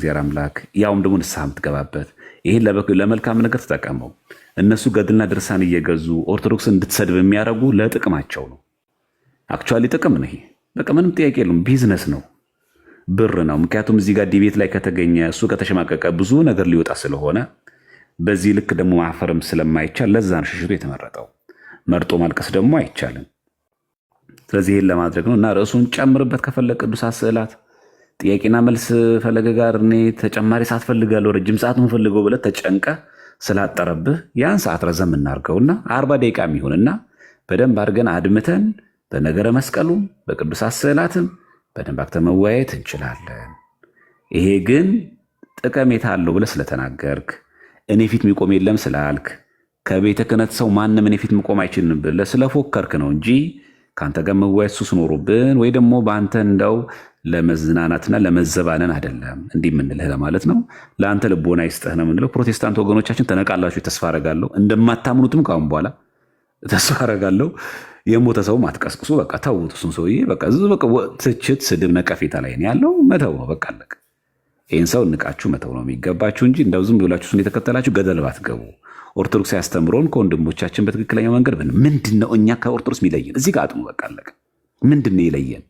እግዚአብሔር አምላክ ያውም ደግሞ ንስሐ የምትገባበት ይሄን ለመልካም ነገር ተጠቀመው። እነሱ ገድልና ድርሳን እየገዙ ኦርቶዶክስ እንድትሰድብ የሚያደርጉ ለጥቅማቸው ነው። አክቹዋሊ ጥቅም ነው ይሄ። በቃ ምንም ጥያቄ የለውም። ቢዝነስ ነው፣ ብር ነው። ምክንያቱም እዚህ ጋር ዲቤት ላይ ከተገኘ እሱ ከተሸማቀቀ ብዙ ነገር ሊወጣ ስለሆነ በዚህ ልክ ደግሞ ማፈርም ስለማይቻል ለዛ ነው ሽሽቱ የተመረጠው። መርጦ ማልቀስ ደግሞ አይቻልም። ስለዚህ ይህን ለማድረግ ነው እና ርዕሱን ጨምርበት ከፈለግ ቅዱሳት ስዕላት ጥያቄና መልስ ፈለገ ጋር እኔ ተጨማሪ ሰዓት ፈልጋለሁ ረጅም ሰዓት ምፈልገው ብለህ ተጨንቀ ስላጠረብህ ያን ሰዓት ረዘም እናርገውና 40 ደቂቃ የሚሆንና በደንብ አድርገን አድምተን በነገረ መስቀሉም በቅዱሳት ስዕላትም በደንብ አክተን መወያየት እንችላለን። ይሄ ግን ጠቀሜታ አለው ብለህ ስለተናገርክ እኔ ፊት የሚቆም የለም ስላልክ ከቤተ ክህነት ሰው ማንም እኔ ፊት መቆም አይችልም ብለህ ስለፎከርክ ነው እንጂ ከአንተ ጋር መወያየት ሱስ ኖሮብን ወይ ደግሞ በአንተ እንደው ለመዝናናትና ለመዘባነን አይደለም እንዲህ የምንልህ ለማለት ነው። ለአንተ ልቦና ይስጥህ ነው የምንለው። ፕሮቴስታንት ወገኖቻችን ተነቃላችሁ ተስፋ አረጋለሁ። እንደማታምኑትም ካሁን በኋላ ተስፋ አረጋለሁ። የሞተ ሰውም አትቀስቅሱ። በቃ ተውት እሱን ሰውዬ። በቃ ትችት፣ ስድብ፣ ነቀፌታ ላይ ነው ያለው። መተው ነው በቃ አለቀ። ይህን ሰው ንቃችሁ መተው ነው የሚገባችሁ እንጂ እንደው ዝም ብላችሁ እሱን የተከተላችሁ ገደል ባትገቡ። ኦርቶዶክስ ያስተምረውን ከወንድሞቻችን በትክክለኛው መንገድ ምንድን ነው እኛ ከኦርቶዶክስ የሚለየን? እዚህ ጋር አጥሙ። በቃ አለቀ። ምንድን ነው የለየን?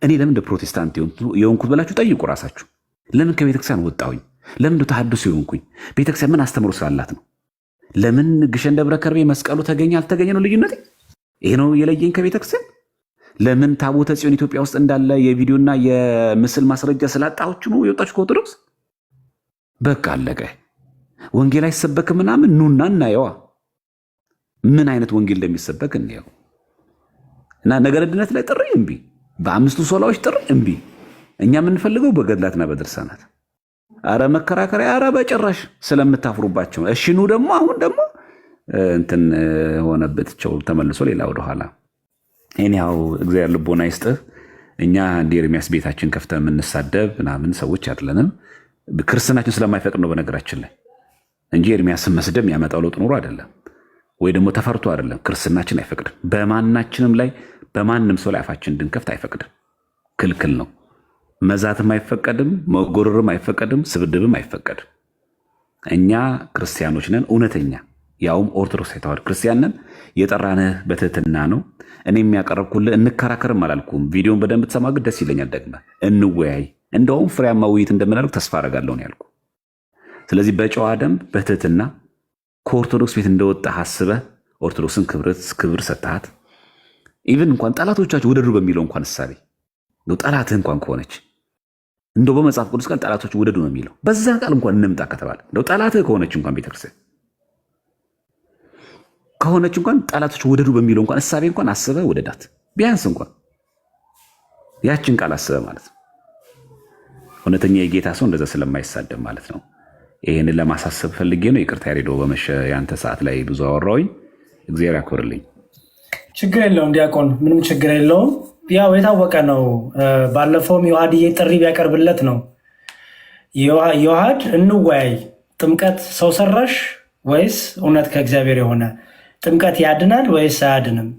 እኔ ለምን እንደ ፕሮቴስታንት የሆንኩት ብላችሁ ጠይቁ ራሳችሁ። ለምን ከቤተክርስቲያን ወጣሁኝ? ለምን እንደ ተሐድሶ የሆንኩኝ? ቤተክርስቲያን ምን አስተምሮ ስላላት ነው? ለምን ግሸን ደብረ ከርቤ መስቀሉ ተገኘ አልተገኘ ነው ልዩነቴ? ይሄ ነው የለየኝ ከቤተክርስቲያን። ለምን ታቦተ ጽዮን ኢትዮጵያ ውስጥ እንዳለ የቪዲዮና የምስል ማስረጃ ስላጣችሁ ነው የወጣችሁ ከኦርቶዶክስ? በቃ አለቀ። ወንጌል አይሰበክ ምናምን ኑና እናየዋ። ምን አይነት ወንጌል እንደሚሰበክ እንየው እና ነገረ ድነት ላይ ጥሪ እምቢ፣ በአምስቱ ሶላዎች ጥሪ እምቢ። እኛ የምንፈልገው በገድላትና በድርሳናት። አረ መከራከሪያ፣ አረ በጭራሽ ስለምታፍሩባቸው። እሺ ኑ ደግሞ አሁን ደግሞ እንትን ሆነበትቸው ተመልሶ ሌላ ወደኋላ። እኔው እግዚአብሔር ልቦና ይስጥህ። እኛ እንደ ኤርሚያስ ቤታችን ከፍተ የምንሳደብ ምናምን ሰዎች አይደለንም። ክርስትናችን ስለማይፈቅድ ነው በነገራችን ላይ እንጂ ኤርሚያስን መስደብ ያመጣው ለውጥ ኑሮ አይደለም፣ ወይ ደግሞ ተፈርቶ አይደለም። ክርስትናችን አይፈቅድም። በማናችንም ላይ በማንም ሰው ላይ አፋችን እንድንከፍት አይፈቅድም፣ ክልክል ነው። መዛትም አይፈቀድም፣ መጎረርም አይፈቀድም፣ ስብድብም አይፈቀድም። እኛ ክርስቲያኖች ነን፣ እውነተኛ ያውም ኦርቶዶክስ ተዋሕዶ ክርስቲያን ነን። የጠራንህ በትህትና ነው። እኔ የሚያቀርብኩልህ እንከራከርም አላልኩም። ቪዲዮን በደንብ ትሰማ ግን ደስ ይለኛል። ደግመህ እንወያይ፣ እንደውም ፍሬያማ ውይይት እንደምናደርግ ተስፋ አደርጋለሁ ነው ያልኩህ። ስለዚህ በጨዋ ደንብ በትህትና ከኦርቶዶክስ ቤት እንደወጣ አስበህ ኦርቶዶክስን ክብር ሰጥተሃት ኢቭን እንኳን ጠላቶቻችሁ ውደዱ በሚለው እንኳን እሳቤ ጠላትህ እንኳን ከሆነች እንደው በመጽሐፍ ቅዱስ ቃል ጠላቶች ውደዱ ነው የሚለው። በዛ ቃል እንኳን እንምጣ ከተባለ እንደው ጠላትህ ከሆነች እንኳን ቤተክርስቲያን ከሆነች እንኳን ጠላቶች ውደዱ በሚለው እንኳን እሳቤ እንኳን አስበህ ውደዳት። ቢያንስ እንኳን ያችን ቃል አስበህ ማለት ነው። እውነተኛ የጌታ ሰው እንደዛ ስለማይሳደብ ማለት ነው። ይህንን ለማሳሰብ ፈልጌ ነው። ይቅርታ ያሬዶ፣ በመሸ ያንተ ሰዓት ላይ ብዙ አወራሁኝ። እግዚአብሔር ያክብርልኝ። ችግር የለውም ዲያቆን፣ ምንም ችግር የለውም። ያው የታወቀ ነው። ባለፈውም ዮሐድዬ ጥሪ ቢያቀርብለት ነው ዮሐድ እንወያይ፣ ጥምቀት ሰው ሰራሽ ወይስ እውነት ከእግዚአብሔር የሆነ ጥምቀት ያድናል ወይስ አያድንም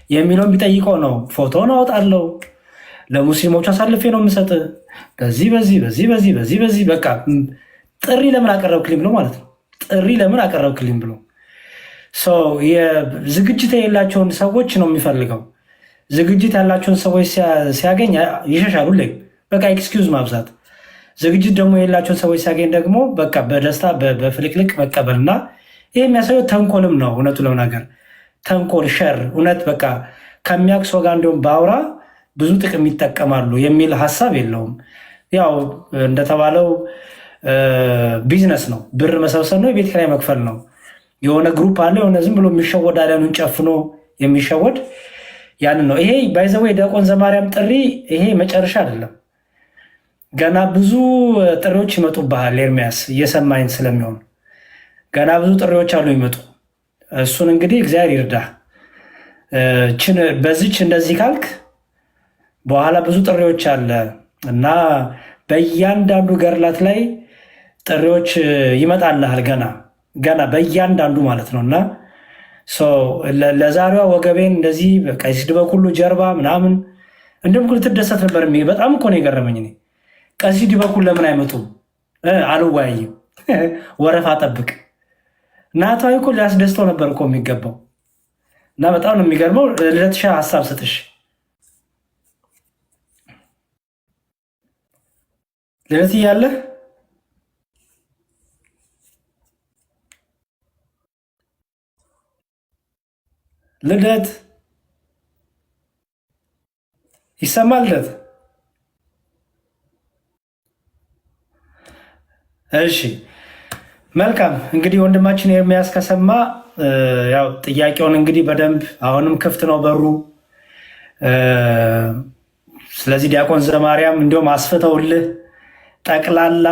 የሚለውን ቢጠይቀው ነው። ፎቶን አወጣለሁ ለሙስሊሞች አሳልፌ ነው የምሰጥ፣ በዚህ በዚህ በዚህ በዚህ በዚህ በዚህ በቃ ጥሪ ለምን አቀረብክልኝ ብሎ ማለት ነው። ጥሪ ለምን አቀረብክልኝ ብሎ ዝግጅት የሌላቸውን ሰዎች ነው የሚፈልገው። ዝግጅት ያላቸውን ሰዎች ሲያገኝ ይሸሻሉ። በቃ ኤክስኪውዝ ማብዛት። ዝግጅት ደግሞ የሌላቸውን ሰዎች ሲያገኝ ደግሞ በቃ በደስታ በፍልቅልቅ መቀበልና ይህ የሚያሳየው ተንኮልም ነው። እውነቱ ለመናገር ተንኮል፣ ሸር እውነት በቃ ከሚያውቅ ሰው ጋር እንዲሁም በአውራ ብዙ ጥቅም ይጠቀማሉ የሚል ሀሳብ የለውም። ያው እንደተባለው ቢዝነስ ነው፣ ብር መሰብሰብ ነው፣ የቤት ኪራይ መክፈል ነው። የሆነ ግሩፕ አለ፣ የሆነ ዝም ብሎ የሚሸወድ አለኑን ጨፍኖ የሚሸወድ ያንን ነው። ይሄ ባይዘዌ ዲያቆን ዘማርያም ጥሪ ይሄ መጨረሻ አይደለም። ገና ብዙ ጥሪዎች ይመጡብሃል ኤርሚያስ፣ እየሰማኝ ስለሚሆን ገና ብዙ ጥሪዎች አሉ ይመጡ። እሱን እንግዲህ እግዚአብሔር ይርዳ። በዚች እንደዚህ ካልክ በኋላ ብዙ ጥሪዎች አለ እና በእያንዳንዱ ገርላት ላይ ጥሪዎች ይመጣልሃል ገና በእያንዳንዱ ማለት ነው። እና ለዛሬዋ ወገቤን እንደዚህ ቀሲስ ዲበኩሉ ጀርባ ምናምን እንደምኩል ትደሰት ነበር። በጣም እኮ ነው የገረመኝ። ቀሲስ ዲበኩሉ ለምን አይመጡም? አልወያይም ወረፋ ጠብቅ። ናታዊ እኮ ሊያስደስተው ነበር እኮ የሚገባው። እና በጣም ነው የሚገርመው። ልደትሻ ሀሳብ ስጥሽ ልደት እያለህ ልደት ይሰማል? ልደት እሺ፣ መልካም እንግዲህ ወንድማችን ኤርሚያስ ከሰማ ያው ጥያቄውን እንግዲህ በደንብ አሁንም ክፍት ነው በሩ። ስለዚህ ዲያቆን ዘማርያም እንዲሁም አስፍተውልህ ጠቅላላ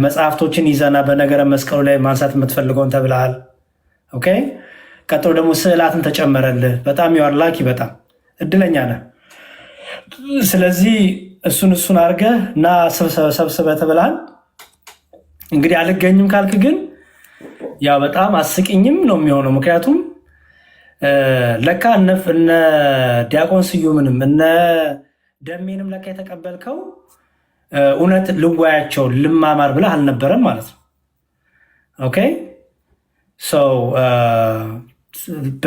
መጽሐፍቶችን ይዘና በነገረ መስቀሉ ላይ ማንሳት የምትፈልገውን ተብለሃል። ኦኬ። ቀጥሎ ደግሞ ስዕላትን ተጨመረልህ። በጣም ይዋር ላኪ፣ በጣም እድለኛ ነህ። ስለዚህ እሱን አድርገህ እና ሰብስበህ ተብለሃል። እንግዲህ አልገኝም ካልክ ግን ያው በጣም አስቂኝም ነው የሚሆነው። ምክንያቱም ለካ እነ ዲያቆን ስዩምንም እነ ደሜንም ለካ የተቀበልከው እውነት ልዋያቸው ልማማር ብለህ አልነበረም ማለት ነው። ኦኬ ሰው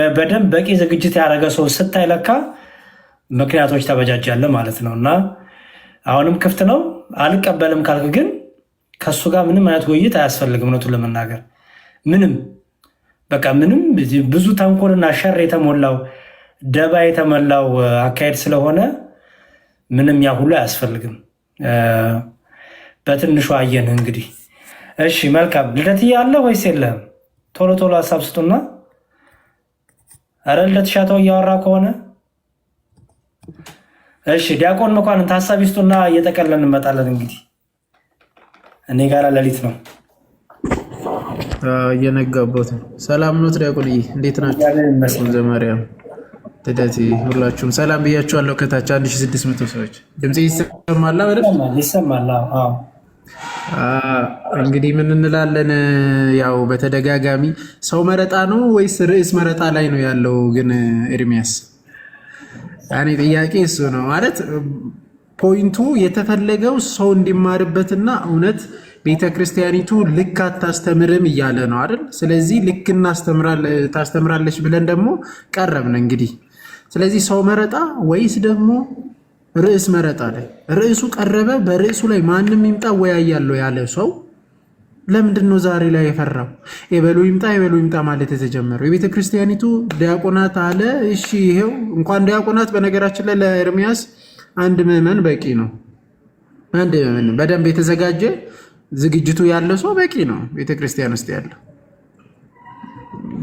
በደንብ በቂ ዝግጅት ያደረገ ሰው ስታይ ለካ ምክንያቶች ተበጃጃለ ማለት ነው። እና አሁንም ክፍት ነው። አልቀበልም ካልክ ግን ከሱ ጋር ምንም አይነት ውይይት አያስፈልግም። እውነቱን ለመናገር ምንም በቃ ምንም ብዙ ተንኮልና ሸር የተሞላው ደባ የተሞላው አካሄድ ስለሆነ ምንም ያ ሁሉ አያስፈልግም። በትንሹ አየን እንግዲህ። እሺ መልካም። ልደት እያለ ወይስ የለህም? ቶሎ ቶሎ ሀሳብ ስጡና። አረ ልደት ሻተው እያወራ ከሆነ እሺ። ዲያቆን መኳንንት ሀሳብ ይስጡና እየጠቀለን እንመጣለን። እንግዲህ እኔ ጋር ሌሊት ነው እየነጋቦት። ሰላም ኖት ዲያቆንዬ፣ እንዴት ናችሁ? ዘማርያም ልደት ሁላችሁም ሰላም ብያችኋለሁ። ከታች 1600 ሰዎች ድምጽ ይሰማላ? በደንብ ይሰማል። እንግዲህ ምን እንላለን? ያው በተደጋጋሚ ሰው መረጣ ነው ወይስ ርዕስ መረጣ ላይ ነው ያለው? ግን ኤርሚያስ ያኔ ጥያቄ እሱ ነው ማለት ፖይንቱ የተፈለገው ሰው እንዲማርበትና እውነት ቤተ ክርስቲያኒቱ ልክ አታስተምርም እያለ ነው አይደል? ስለዚህ ልክ ታስተምራለች ብለን ደግሞ ቀረብን እንግዲህ። ስለዚህ ሰው መረጣ ወይስ ደግሞ ርዕስ መረጣ ላይ ርዕሱ ቀረበ። በርዕሱ ላይ ማንም ይምጣ ወያያለው ያለ ሰው ለምንድን ነው ዛሬ ላይ የፈራው? የበሉ ይምጣ ማለት የተጀመረው የቤተ ክርስቲያኒቱ ዲያቆናት አለ። እሺ ይሄው እንኳን ዲያቆናት፣ በነገራችን ላይ ለኤርሚያስ አንድ ምዕመን በቂ ነው። አንድ ምዕመን በደንብ የተዘጋጀ ዝግጅቱ ያለው ሰው በቂ ነው ቤተክርስቲያን ውስጥ ያለው።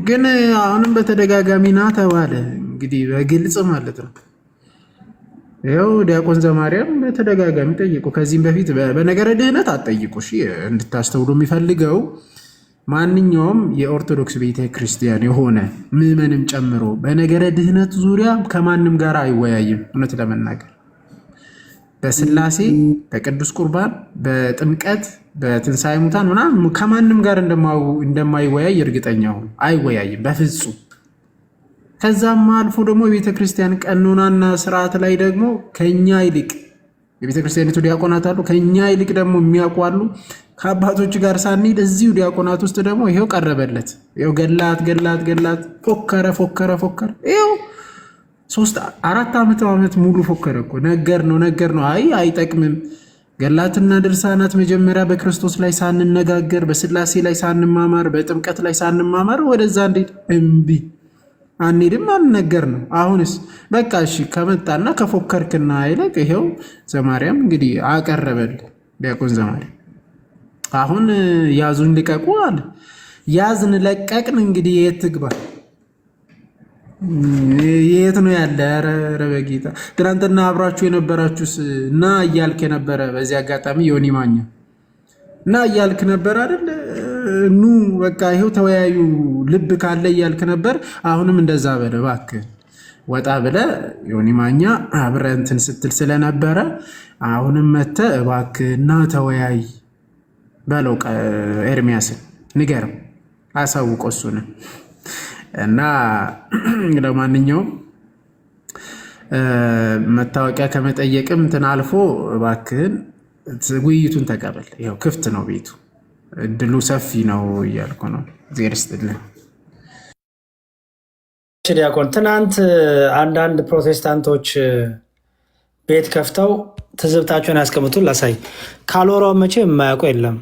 ግን አሁንም በተደጋጋሚ ና ተባለ እንግዲህ በግልጽ ማለት ነው። ይኸው ዲያቆን ዘማርያም በተደጋጋሚ ጠይቁ። ከዚህም በፊት በነገረ ድህነት አትጠይቁ። እሺ እንድታስተውሉ የሚፈልገው ማንኛውም የኦርቶዶክስ ቤተክርስቲያን የሆነ ምዕመንም ጨምሮ በነገረ ድህነት ዙሪያ ከማንም ጋር አይወያይም። እውነት ለመናገር በስላሴ በቅዱስ ቁርባን በጥምቀት በትንሣኤ ሙታን ምናምን ከማንም ጋር እንደማይወያይ እርግጠኛ ሁኑ። አይወያይም በፍጹም። ከዛም አልፎ ደግሞ የቤተ ክርስቲያን ቀኖናና ስርዓት ላይ ደግሞ ከኛ ይልቅ የቤተ ክርስቲያኒቱ ዲያቆናት አሉ፣ ከኛ ይልቅ ደግሞ የሚያውቁ አሉ። ከአባቶች ጋር ሳንሄድ እዚሁ ዲያቆናት ውስጥ ደግሞ ይሄው ቀረበለት። ይሄው ገላት ፎከረ። ይሄው 3-4 ዓመት ሙሉ ፎከረ እኮ። ነገር ነው አይጠቅምም። ገላትና ድርሳናት መጀመሪያ በክርስቶስ ላይ ሳንነጋገር፣ በስላሴ ላይ ሳንማማር፣ በጥምቀት ላይ ሳንማማር ወደዛ እንዴት እምቢ አንሄድም አልነገር ነው። አሁንስ በቃ እሺ ከመጣና ከፎከርክና አይለቅ ይሄው ዘማርያም እንግዲህ አቀረበል። ዲያቆን ዘማርያም አሁን ያዙን ልቀቁ አለ። ያዝን ለቀቅን። እንግዲህ የት ትግባ? የት ነው ያለ? ኧረ በጌታ ትናንትና አብራችሁ የነበራችሁስ እና እያልክ የነበረ በዚህ አጋጣሚ ዮኒ ማኛ እና እያልክ ነበር አይደል? ኑ በቃ ይሄው ተወያዩ ልብ ካለ እያልክ ነበር። አሁንም እንደዛ በለ እባክህ ወጣ ብለ ዮኒ ማኛ አብረህ እንትን ስትል ስለነበረ አሁንም መተህ እባክህ እና ተወያይ በለው። ኤርሚያስን ንገረው፣ አሳውቀው እሱን እና ለማንኛውም መታወቂያ ከመጠየቅም እንትን አልፎ እባክህን ውይይቱን ተቀበል። ያው ክፍት ነው ቤቱ፣ እድሉ ሰፊ ነው እያልኩ ነው። ዜር ስትልን ዲያቆን ትናንት አንዳንድ ፕሮቴስታንቶች ቤት ከፍተው ትዝብታቸውን ያስቀምጡን ላሳይ። ካሎራውን መቼ የማያውቁ የለም።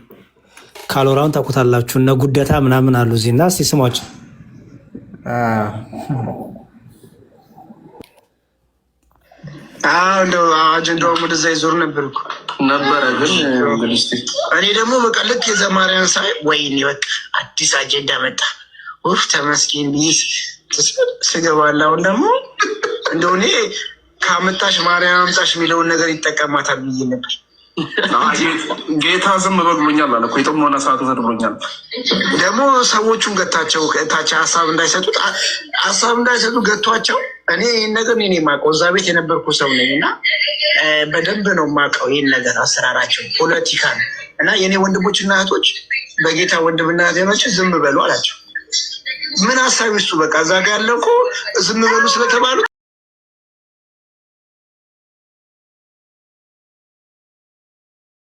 ካሎራውን ታውቁታላችሁ። እነ ጉደታ ምናምን አሉ እዚህ እና እስቲ ስሟቸው። እንደው አጀንዳውም ወደዛ ይዞር ነበረ ግን እኔ ደግሞ በቃ ልክ የዘማሪያን ሳይ ወይኔ በቃ አዲስ አጀንዳ መጣ ውፍ ተመስገን ብዬ ስገባላ አሁን ደግሞ እንደው እኔ ከአመጣሽ ማርያም አምጣሽ የሚለውን ነገር ይጠቀማታል ብዬ ነበር። ጌታ ዝም በግሎኛል አለ እኮ የጥሞና ሰዓቱ ተድብሎኛል። ደግሞ ሰዎቹን ገታቸው ታች ሀሳብ እንዳይሰጡ ገቷቸው። እኔ ይህን ነገር እኔ የማውቀው እዛ ቤት የነበርኩ ሰው ነኝ እና በደንብ ነው የማውቀው ይህን ነገር አሰራራቸው ፖለቲካ ነው እና የእኔ ወንድሞችና እህቶች በጌታ ወንድምና እህቶች ዝም በሉ አላቸው። ምን ሀሳብ ይስጡ በቃ እዛ ጋ ያለው እኮ ዝም በሉ ስለተባሉ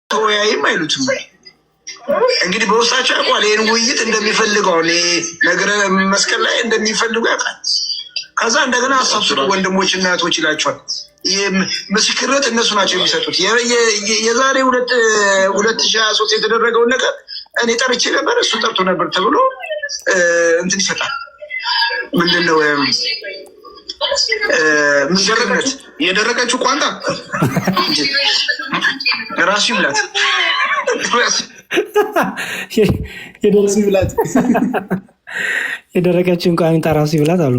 ተወያይም አይሉትም። እንግዲህ በውስጣቸው ያውቋል ይህን ውይይት እንደሚፈልገው ነገረ መስቀል ላይ እንደሚፈልጉ ያውቃል። ከዛ እንደገና ሀሳብ ስጡ ወንድሞች እና እህቶች ይላቸዋል። ምስክርነት እነሱ ናቸው የሚሰጡት። የዛሬ 2023 የተደረገውን ነገር እኔ ጠርቼ ነበር እሱ ጠርቶ ነበር ተብሎ እንትን ይሰጣል። ምንድነው ምስክርነት? የደረቀችው ቋንጣ ራሱ ይብላት የደረቀችውን ቋንጣ ራሱ ይብላት አሉ።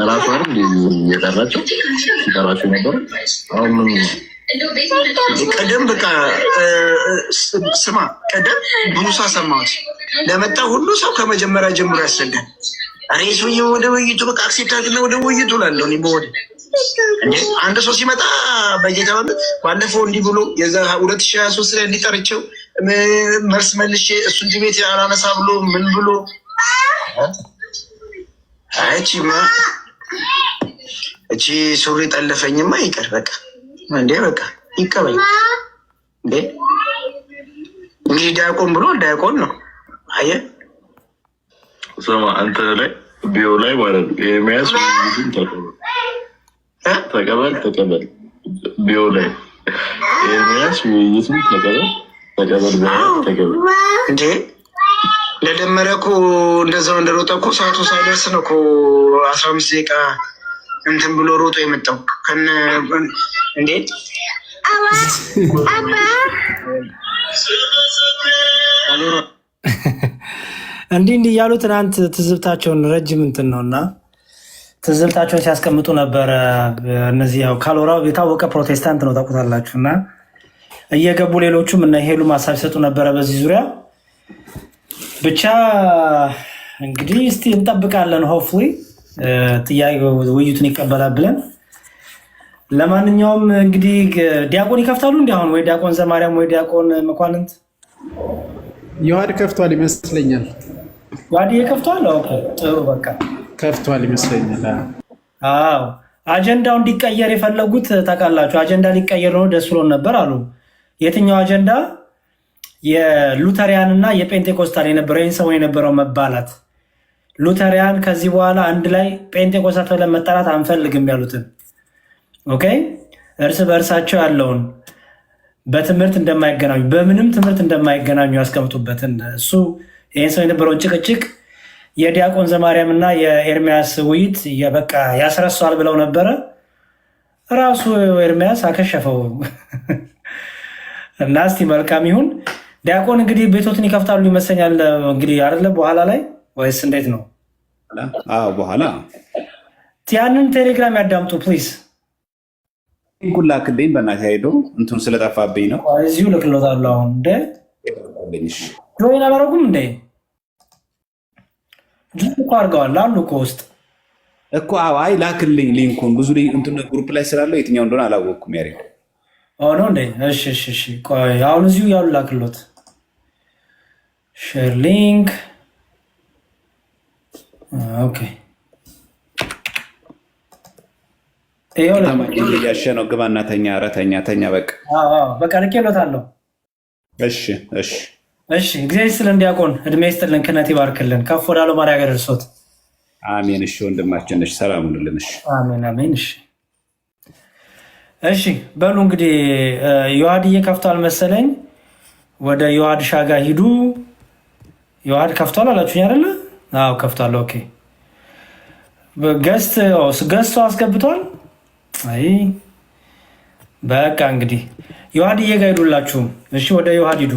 ራሱ የጠራቸው ሲጠራቸው ነበሩ። አሁን ቀደም በቃ ስማ፣ ቀደም ብሉሳ ሰማሁት። ለመጣ ሁሉ ሰው ከመጀመሪያ ጀምሮ ያሰጋል። አሬ ሰውዬ ወደ ውይይቱ በቃ አክሴፕታንትና ወደ ውይይቱ ላለሁ እኔ በወደ እንዴ አንድ ሰው ሲመጣ በጌታ ባለፈው እንዲህ ብሎ የዛ 2023 ላይ እንዲጠርቸው መልስ መልሼ እሱ እንዲህ ቤት አላነሳ ብሎ ምን ብሎ አይቺማ እቺ ሱሪ ጠለፈኝማ ይቀር በቃ እንዴ በቃ ይቀበል እንዴ። እንግዲህ ዲያቆን ብሎ ዲያቆን ነው። አየህ ስማ አንተ ላይ ቢዮ ላይ ማለት ኤርሚያስ ተቀበል ቢዮ ላይ ኤርሚያስ ውይይቱን ተቀበል እንዴ። ለደመረ እኮ እንደዛው እንደሮጠ እኮ ሰዓቱ ሳይደርስ ነው እኮ 15 ደቂቃ እንትን ብሎ ሮጦ የመጣው ከነ እንዴ እንዲህ እያሉ ትናንት ትዝብታቸውን ረጅም እንትን ነው እና ትዝብታቸውን ሲያስቀምጡ ነበረ። እነዚህ ያው ካሎራው የታወቀ ፕሮቴስታንት ነው ታውቁታላችሁ። እና እየገቡ ሌሎቹም እና ሄሉ ማሳብ ይሰጡ ነበረ በዚህ ዙሪያ። ብቻ እንግዲህ እስቲ እንጠብቃለን። ሆፕፉሊ ጥያቄ ውይይቱን ይቀበላል ብለን። ለማንኛውም እንግዲህ ዲያቆን ይከፍታሉ እንዲ አሁን ወይ ዲያቆን ዘማርያም ወይ ዲያቆን መኳንንት የዋድ ከፍቷል ይመስለኛል። ዋድ ከፍቷል። ኦኬ ጥሩ በቃ ከፍቷል ይመስለኛል። አዎ አጀንዳው እንዲቀየር የፈለጉት ታውቃላችሁ። አጀንዳ ሊቀየር ነው ደስ ብሎን ነበር አሉ። የትኛው አጀንዳ? የሉተሪያን እና የጴንጤቆስታል የነበረው ይህን ሰሞን የነበረው መባላት። ሉተሪያን ከዚህ በኋላ አንድ ላይ ጴንጤቆስታል ብለን መጠራት አንፈልግም ያሉትን ኦኬ፣ እርስ በእርሳቸው ያለውን በትምህርት እንደማይገናኙ በምንም ትምህርት እንደማይገናኙ ያስቀምጡበትን እሱ ይህን ሰው የነበረውን ጭቅጭቅ የዲያቆን ዘማርያም እና የኤርሚያስ ውይይት በቃ ያስረሷል ብለው ነበረ። ራሱ ኤርሚያስ አከሸፈው እና እስቲ መልካም ይሁን። ዲያቆን እንግዲህ ቤቶትን ይከፍታሉ ይመስለኛል እንግዲህ አይደለ? በኋላ ላይ ወይስ እንዴት ነው? በኋላ ያንን ቴሌግራም ያዳምጡ ፕሊዝ። ላክልኝ በእናትህ ሄዶ እንትን ስለጠፋብኝ ነው። እዚሁ ልክሎታለሁ። አሁን እንደ ጆይን አላረጉም እንዴ? እኮ አድርገዋል አሉ እኮ ውስጥ እኮ። አይ ላክልኝ ሊንኩን። ብዙ እንትን ግሩፕ ላይ ስላለው የትኛው እንደሆነ አላወቅኩም። ያሬ ነው እንዴ? እሺ ቆይ አሁን እዚሁ ያሉ ላክሎት። ሼር ሊንክ ኦኬ። እያሸ ነው። ግባና ተኛ። ኧረ ተኛ ተኛ። በቃ ልኬሎታለሁ። እሺ እሺ እሺ። እግዚአብሔር ይስጥልን ዲያቆን፣ እድሜ ይስጥልን፣ ክህነት ይባርክልን፣ ከፍ ወዳለው ማርያ ጋር ደርሶት። አሜን። እሺ ወንድማችን፣ እሺ ሰላም ሁንልን። እሺ አሜን አሜን። እሺ እሺ። በሉ እንግዲህ ዮሐድዬ ከፍቷል መሰለኝ። ወደ ዮሐድ ሻጋ ሂዱ። ዮሐድ ከፍቷል አላችሁኝ አይደለ? አዎ ከፍቷል። ኦኬ። ገዝቶ አስገብቷል። አይ በቃ እንግዲህ ዮሐድዬ ጋር ሂዱላችሁም። እሺ ወደ ዮሐድ ሂዱ።